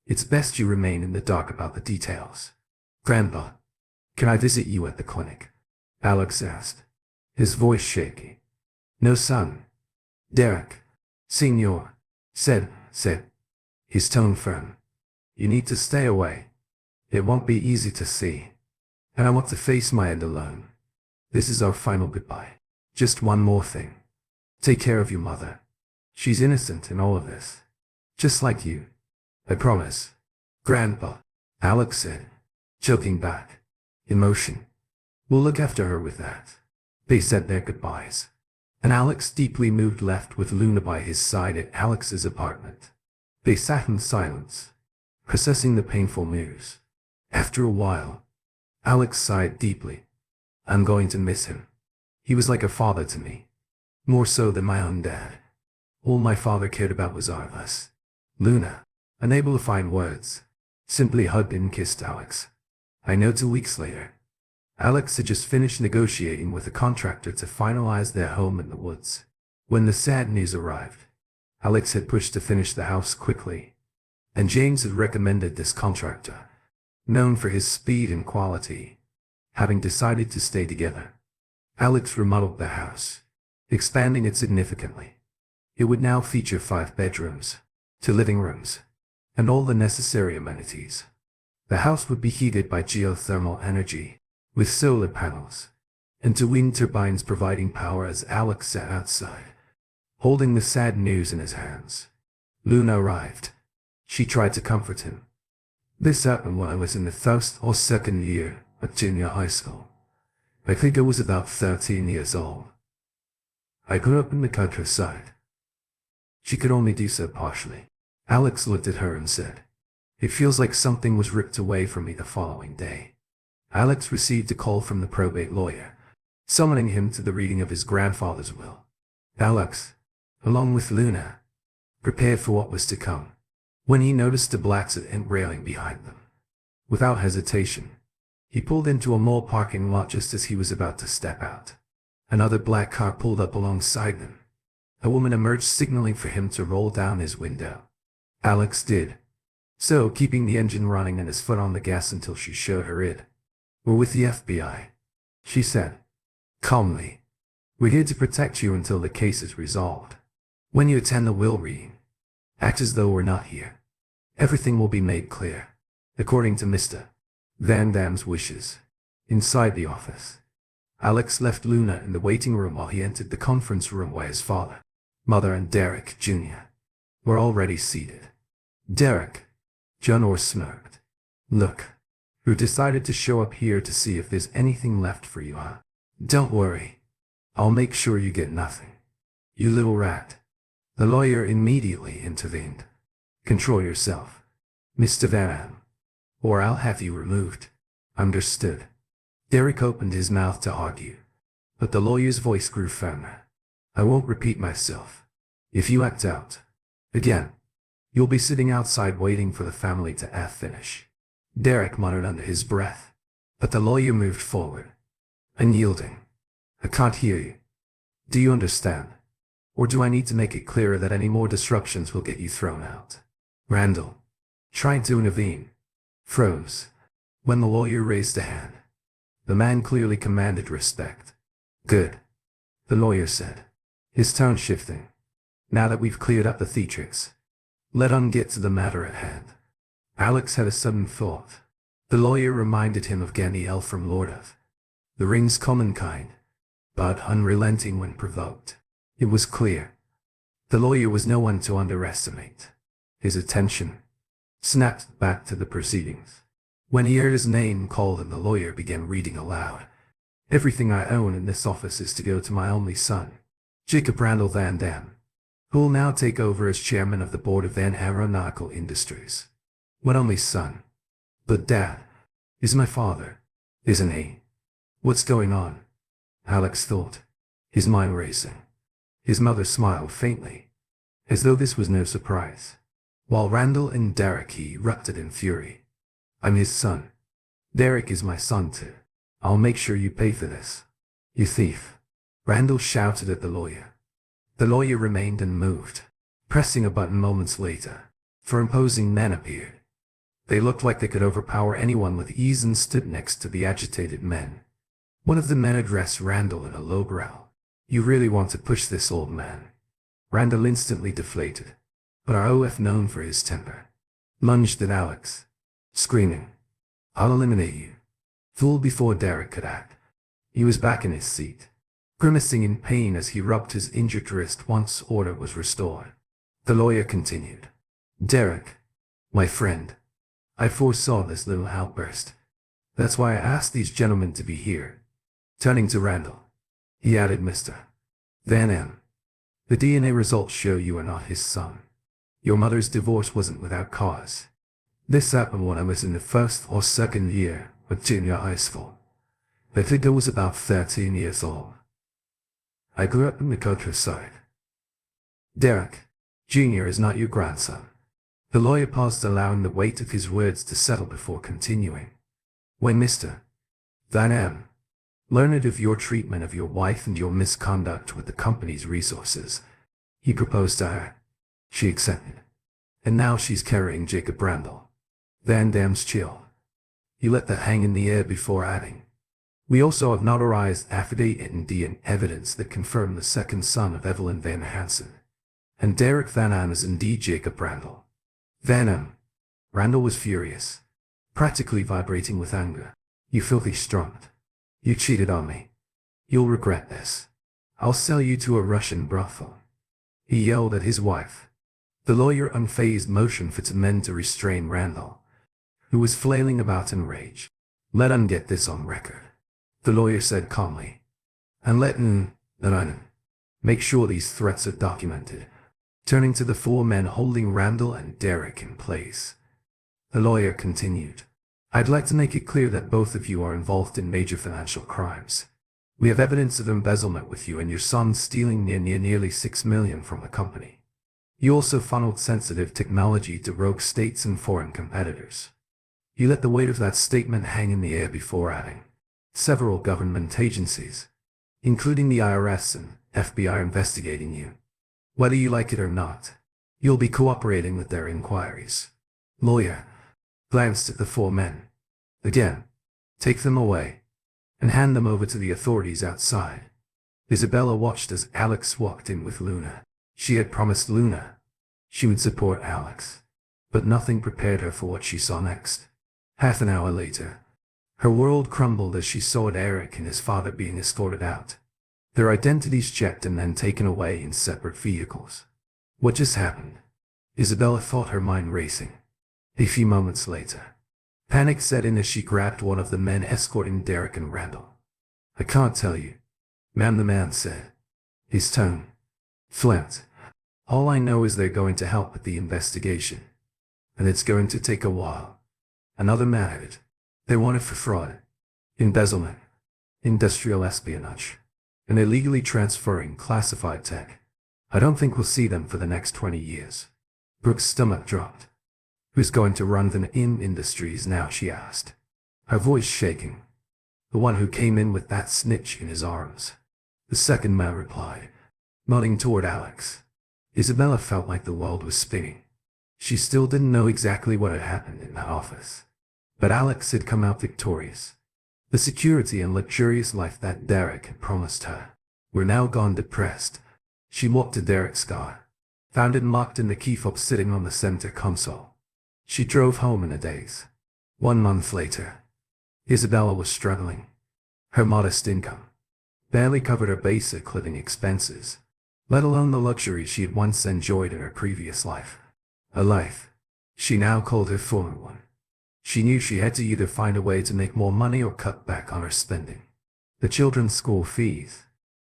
It's best you remain in the dark about the details. Grandpa, can I visit you at the clinic? Alex asked, his voice shaky. No, son. Derek, Senior, said, his tone firm. You need to stay away. It won't be easy to see. And I want to face my end alone. This is our final goodbye. Just one more thing. Take care of your mother. She's innocent in all of this. Just like you. I promise. Grandpa, Alex said, choking back. Emotion. We'll look after her with that. They said their goodbyes. And Alex, deeply moved, left with Luna by his side at Alex's apartment. They sat in silence, processing the painful news. After a while, Alex sighed deeply. I'm going to miss him. He was like a father to me. More so than my own dad. All my father cared about was our of us. Luna, unable to find words, simply hugged and kissed Alex. I know 2 weeks later, Alex had just finished negotiating with a contractor to finalize their home in the woods. When the sad news arrived, Alex had pushed to finish the house quickly, and James had recommended this contractor, known for his speed and quality, having decided to stay together. Alex remodeled the house, expanding it significantly. It would now feature 5 bedrooms, 2 living rooms, and all the necessary amenities. The house would be heated by geothermal energy, with solar panels, and 2 wind turbines providing power as Alex sat outside, holding the sad news in his hands. Luna arrived. She tried to comfort him. This happened when I was in the first or second year of junior high school. I think I was about 13 years old. I grew up in the countryside. She could only do so partially. Alex looked at her and said, it feels like something was ripped away from me the following day. Alex received a call from the probate lawyer, summoning him to the reading of his grandfather's will. Alex, along with Luna, prepared for what was to come, when he noticed the blacks at end railing behind them. Without hesitation, he pulled into a mall parking lot just as he was about to step out. Another black car pulled up alongside them. A woman emerged, signaling for him to roll down his window. Alex did so, keeping the engine running and his foot on the gas until she showed her it. We're with the FBI, she said, calmly. We're here to protect you until the case is resolved. When you attend the will reading, act as though we're not here. Everything will be made clear, according to Mr. Van Dam's wishes. Inside the office, Alex left Luna in the waiting room while he entered the conference room where his father, mother and Derek, Jr. were already seated. Derek, John smirked. Look, who decided to show up here to see if there's anything left for you, huh? Don't worry. I'll make sure you get nothing. You little rat. The lawyer immediately intervened. Control yourself, Mr. Van, or I'll have you removed. Understood. Derek opened his mouth to argue, but the lawyer's voice grew firmer. I won't repeat myself. If you act out again, you'll be sitting outside waiting for the family to finish. Derek muttered under his breath, but the lawyer moved forward, unyielding. I can't hear you. Do you understand? Or do I need to make it clearer that any more disruptions will get you thrown out? Randall, trying to intervene, froze when the lawyer raised a hand. The man clearly commanded respect. Good, the lawyer said, his tone shifting. Now that we've cleared up the theatrics, let us get to the matter at hand. Alex had a sudden thought. The lawyer reminded him of Ganiel from Lord of the Rings' common kind, but unrelenting when provoked. It was clear. The lawyer was no one to underestimate. His attention snapped back to the proceedings when he heard his name called and the lawyer began reading aloud. Everything I own in this office is to go to my only son, Jacob Randall Van Dam, who will now take over as chairman of the board of Van Aeronautical Industries. What only son? But Dad is my father, isn't he? What's going on? Alex thought, his mind racing. His mother smiled faintly, as though this was no surprise, while Randall and Derek erupted in fury. I'm his son. Derek is my son too. I'll make sure you pay for this. You thief. Randall shouted at the lawyer. The lawyer remained unmoved, pressing a button moments later. Four imposing men appeared. They looked like they could overpower anyone with ease and stood next to the agitated men. One of the men addressed Randall in a low growl. You really want to push this, old man? Randall instantly deflated, but our OF, known for his temper, lunged at Alex, screaming, I'll eliminate you. Fool! Before Derek could act, he was back in his seat, grimacing in pain as he rubbed his injured wrist once order was restored. The lawyer continued. Derek, my friend, I foresaw this little outburst. That's why I asked these gentlemen to be here. Turning to Randall, he added, Mr. Van Am, the DNA results show you are not his son. Your mother's divorce wasn't without cause. This happened when I was in the first or second year of junior high school. I think I was about 13 years old. I grew up in the countryside. Derek, Jr. is not your grandson. The lawyer paused, allowing the weight of his words to settle before continuing. When Mr. Van Am learned of your treatment of your wife and your misconduct with the company's resources, he proposed to her. She accepted. And now she's carrying Jacob Randall Van Dam's child. He let that hang in the air before adding. We also have notarized affidavit and DNA evidence that confirm the second son of Evelyn Van Hansen. And Derek Van Am is indeed Jacob Randall Van Am. Randall was furious, practically vibrating with anger. You filthy strumpet. You cheated on me. You'll regret this. I'll sell you to a Russian brothel. He yelled at his wife. The lawyer unfazed motioned for two men to restrain Randall, who was flailing about in rage. Let us get this on record, the lawyer said calmly. And let us make sure these threats are documented. Turning to the four men holding Randall and Derek in place, the lawyer continued. I'd like to make it clear that both of you are involved in major financial crimes. We have evidence of embezzlement with you and your son stealing nearly $6 million from the company. You also funneled sensitive technology to rogue states and foreign competitors. You let the weight of that statement hang in the air before adding. Several government agencies, including the IRS and FBI, are investigating you. Whether you like it or not, you'll be cooperating with their inquiries. Lawyer glanced at the four men. Again, take them away and hand them over to the authorities outside. Isabella watched as Alex walked in with Luna. She had promised Luna she would support Alex, but nothing prepared her for what she saw next. Half an hour later, Her world crumbled as she saw Derek and his father being escorted out, their identities checked and then taken away in separate vehicles. What just happened? Isabella thought, her mind racing. A few moments later, panic set in as she grabbed one of the men escorting Derek and Randall. "I can't tell you, ma'am," the man said. His tone flat. "All I know is they're going to help with the investigation, and it's going to take a while." Another man added, "They want it for fraud, embezzlement, industrial espionage, and illegally transferring classified tech. I don't think we'll see them for the next 20 years. Brooke's stomach dropped. "Who's going to run the industries now?" she asked, her voice shaking. "The one who came in with that snitch in his arms," the second man replied, nodding toward Alex. Isabella felt like the world was spinning. She still didn't know exactly what had happened in that office, but Alex had come out victorious. The security and luxurious life that Derek had promised her were now gone. Depressed, she walked to Derek's car, found it locked and the key fob sitting on the center console. She drove home in a daze. 1 month later, Isabella was struggling. Her modest income barely covered her basic living expenses, let alone the luxury she had once enjoyed in her previous life. A life she now called her former one. She knew she had to either find a way to make more money or cut back on her spending. The children's school fees,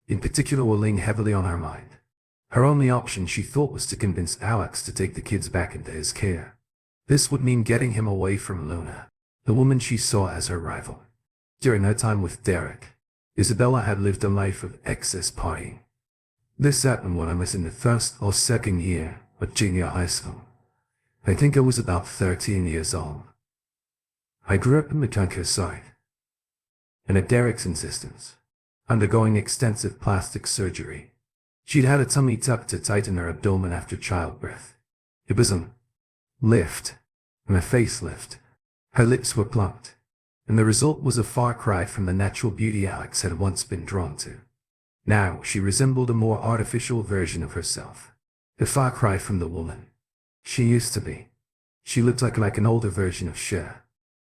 in particular, were weighing heavily on her mind. Her only option, she thought, was to convince Alex to take the kids back into his care. This would mean getting him away from Luna, the woman she saw as her rival. During her time with Derek, Isabella had lived a life of excess partying. This happened when I was in the first or second year of junior high school. I think I was about 13 years old. I grew up in the countryside, and at Derek's insistence, undergoing extensive plastic surgery. She'd had a tummy tuck to tighten her abdomen after childbirth. It was a lift, and a facelift. Her lips were plumped, and the result was a far cry from the natural beauty Alex had once been drawn to. Now she resembled a more artificial version of herself, a far cry from the woman she used to be. She looked like an older version of Cher,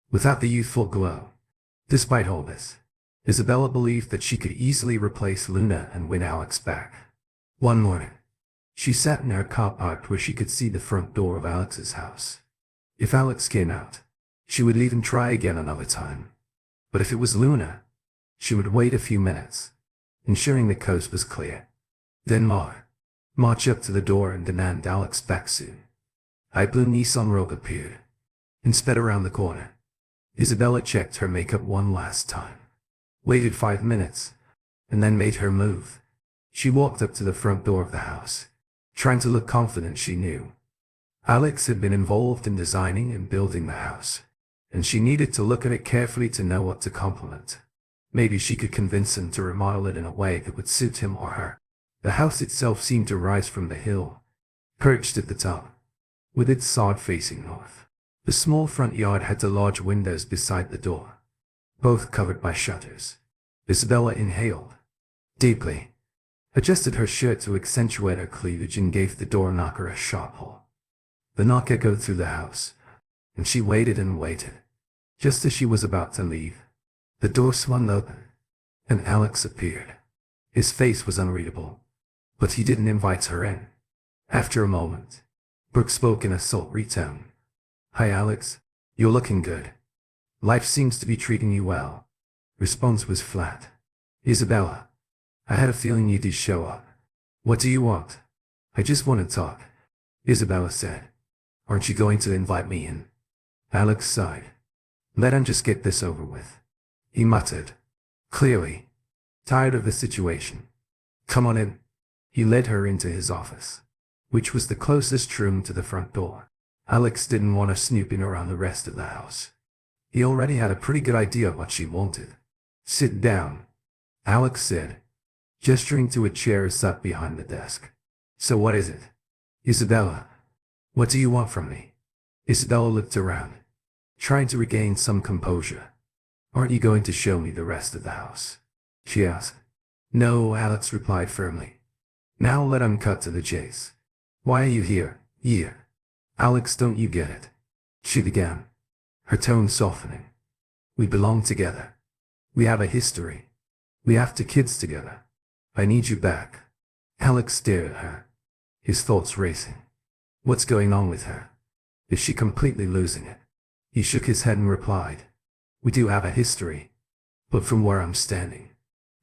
without the youthful glow. Despite all this, Isabella believed that she could easily replace Luna and win Alex back. One morning, she sat in her car parked where she could see the front door of Alex's house. If Alex came out, she would even try again another time. But if it was Luna, she would wait a few minutes, ensuring the coast was clear. Then march up to the door and demand Alex back soon. A blue Nissan Rogue appeared and sped around the corner. Isabella checked her makeup one last time, waited 5 minutes, and then made her move. She walked up to the front door of the house, trying to look confident. She knew Alex had been involved in designing and building the house, and she needed to look at it carefully to know what to compliment. Maybe she could convince him to remodel it in a way that would suit him or her. The house itself seemed to rise from the hill, perched at the top, with its sod facing north. The small front yard had the large windows beside the door, both covered by shutters. Isabella inhaled deeply, adjusted her shirt to accentuate her cleavage, and gave the door knocker a sharp pull. The knock echoed through the house, and she waited and waited. Just as she was about to leave, the door swung open, and Alex appeared. His face was unreadable, but he didn't invite her in. After a moment, Brooke spoke in a sultry tone. "Hi Alex, you're looking good. Life seems to be treating you well." Response was flat. "Isabella, I had a feeling you did show up. What do you want?" "I just want to talk," Isabella said. "Aren't you going to invite me in?" Alex sighed. "Let him just get this over with," he muttered, clearly tired of the situation. "Come on in." He led her into his office, which was the closest room to the front door. Alex didn't want her snooping around the rest of the house. He already had a pretty good idea of what she wanted. "Sit down," Alex said, gesturing to a chair sat behind the desk. "So what is it?" "Isabella, what do you want from me?" Isabella looked around, trying to regain some composure. "Aren't you going to show me the rest of the house?" she asked. "No," Alex replied firmly. "Now let him cut to the chase. Why are you here?" "Alex, don't you get it?" she began, her tone softening. We belong together. We have a history. We have 2 kids together. I need you back. Alex stared at her, his thoughts racing. What's going on with her? Is she completely losing it? He shook his head and replied, we do have a history. But from where I'm standing,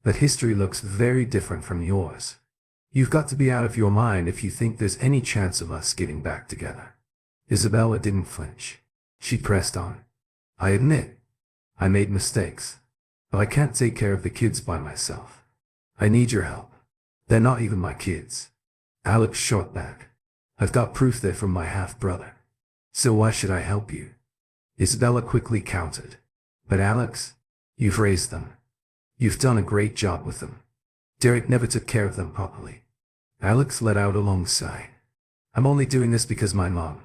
that history looks very different from yours. You've got to be out of your mind if you think there's any chance of us getting back together. Isabella didn't flinch. She pressed on. I admit, I made mistakes, but I can't take care of the kids by myself. I need your help. They're not even my kids. Alex shot back. I've got proof they're from my half-brother. So why should I help you? Isabella quickly countered. But Alex, you've raised them. You've done a great job with them. Derek never took care of them properly. Alex let out a long sigh. I'm only doing this because my mom,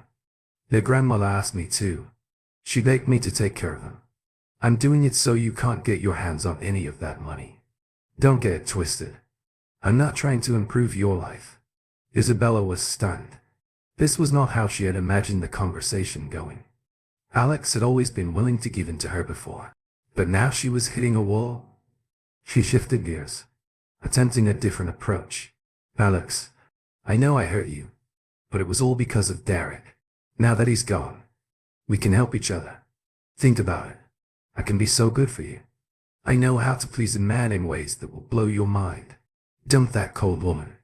their grandmother, asked me to. She begged me to take care of them. I'm doing it so you can't get your hands on any of that money. Don't get it twisted. I'm not trying to improve your life. Isabella was stunned. This was not how she had imagined the conversation going. Alex had always been willing to give in to her before, but now she was hitting a wall. She shifted gears, attempting a different approach. Alex, I know I hurt you, but it was all because of Derek. Now that he's gone, we can help each other. Think about it. I can be so good for you. I know how to please a man in ways that will blow your mind. Dump that cold woman,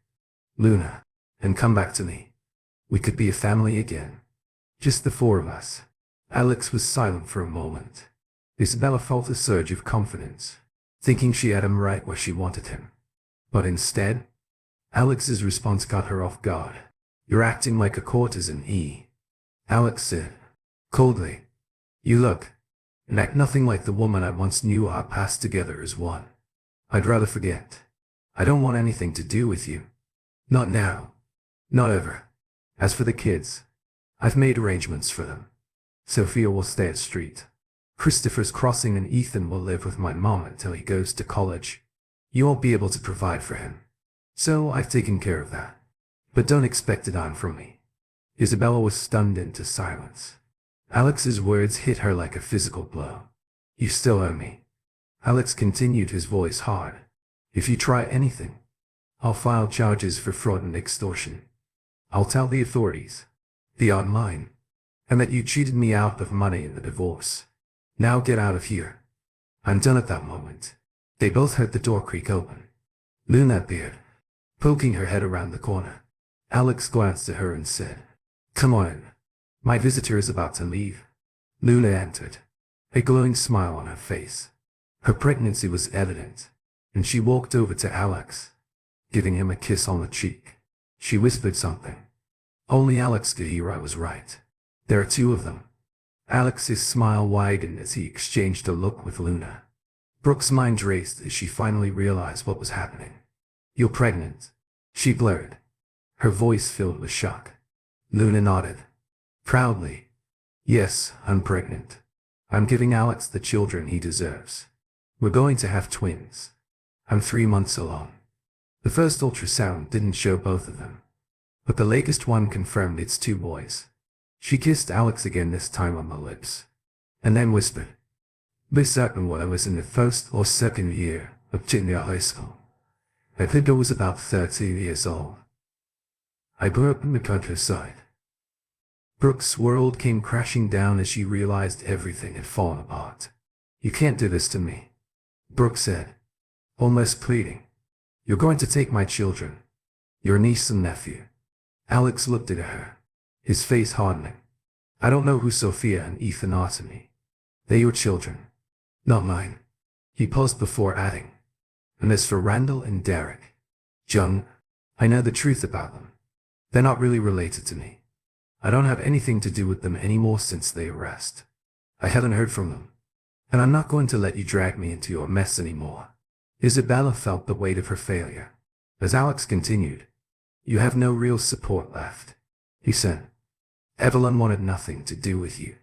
Luna, and come back to me. We could be a family again. Just the 4 of us. Alex was silent for a moment. Isabella felt a surge of confidence, thinking she had him right where she wanted him. But instead, Alex's response got her off guard. You're acting like a courtesan, Alex said, coldly. You look and act nothing like the woman I once knew. Our past together as one. I'd rather forget. I don't want anything to do with you. Not now. Not ever. As for the kids, I've made arrangements for them. Sophia will stay at street. Christopher's Crossing and Ethan will live with my mom until he goes to college. You won't be able to provide for him. So I've taken care of that. But don't expect it on from me. Isabella was stunned into silence. Alex's words hit her like a physical blow. You still owe me. Alex continued, his voice hard. If you try anything, I'll file charges for fraud and extortion. I'll tell the authorities. They aren't mine. And that you cheated me out of money in the divorce. Now get out of here. I'm done. At that moment, they both heard the door creak open. Luna appeared, poking her head around the corner. Alex glanced at her and said, Come on in. My visitor is about to leave. Luna entered, a glowing smile on her face. Her pregnancy was evident, and she walked over to Alex, giving him a kiss on the cheek. She whispered something. Only Alex could hear I was right. There are 2 of them. Alex's smile widened as he exchanged a look with Luna. Brooke's mind raced as she finally realized what was happening. You're pregnant, she blurred, her voice filled with shock. Luna nodded, proudly. Yes, I'm pregnant. I'm giving Alex the children he deserves. We're going to have twins. I'm 3 months along. The first ultrasound didn't show both of them, but the latest one confirmed it's 2 boys. She kissed Alex again, this time on the lips, and then whispered, This happened when I was in the 1st or 2nd year of junior high school. I think I was about 13 years old. I grew up in the countryside. Brooke's world came crashing down as she realized everything had fallen apart. You can't do this to me, Brooke said, almost pleading. You're going to take my children, your niece and nephew. Alex looked at her, his face hardening. I don't know who Sophia and Ethan are to me. They're your children, not mine. He paused before adding, and as for Randall and Derek, John, I know the truth about them. They're not really related to me. I don't have anything to do with them anymore since they arrest. I haven't heard from them, and I'm not going to let you drag me into your mess anymore. Isabella felt the weight of her failure. As Alex continued, You have no real support left, he said. Evelyn wanted nothing to do with you,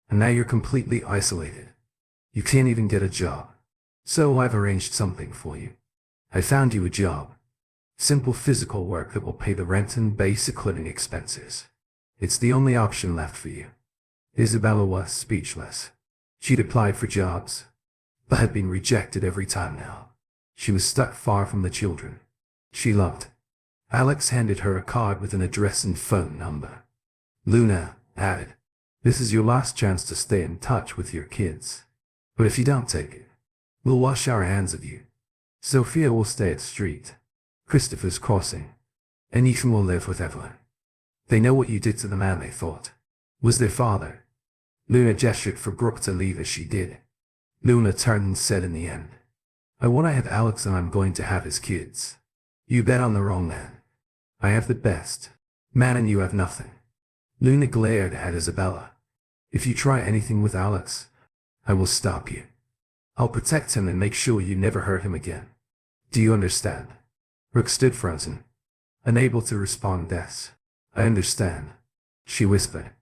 and now you're completely isolated. You can't even get a job. So I've arranged something for you. I found you a job. Simple physical work that will pay the rent and basic living expenses. It's the only option left for you. Isabella was speechless. She'd applied for jobs, but had been rejected every time now. She was stuck far from the children she loved. Alex handed her a card with an address and phone number. Luna added, "This is your last chance to stay in touch with your kids. But if you don't take it, we'll wash our hands of you. Sophia will stay at Street Christopher's Crossing, and Ethan will live with Evelyn. They know what you did to the man they thought was their father." Luna gestured for Brooke to leave as she did. Luna turned and said in the end, "I want to have Alex and I'm going to have his kids. You bet on the wrong man. I have the best man and you have nothing." Luna glared at Isabella. "If you try anything with Alex, I will stop you. I'll protect him and make sure you never hurt him again. Do you understand?" Brooke stood frozen, unable to respond. "Yes, I understand," she whispered.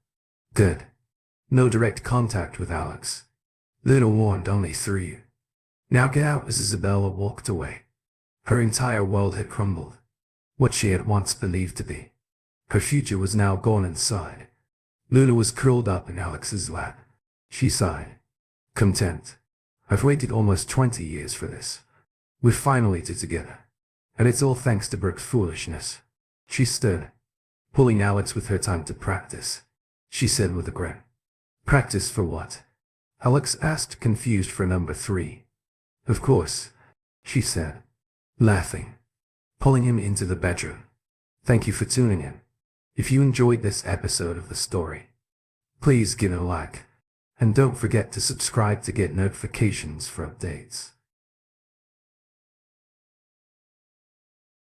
"Good. No direct contact with Alex." Luna warned, "Only through you. Now get out." As Isabella walked away, her entire world had crumbled. What she had once believed to be her future was now gone inside. Luna was curled up in Alex's lap. She sighed, content. "I've waited almost 20 years for this. We're finally together. And it's all thanks to Brooke's foolishness." She stood, pulling Alex with her. "Time to practice," she said with a grin. "Practice for what?" Alex asked, confused for number 3. "Of course," she said, laughing, pulling him into the bedroom. Thank you for tuning in. If you enjoyed this episode of the story, please give it a like, and don't forget to subscribe to get notifications for updates.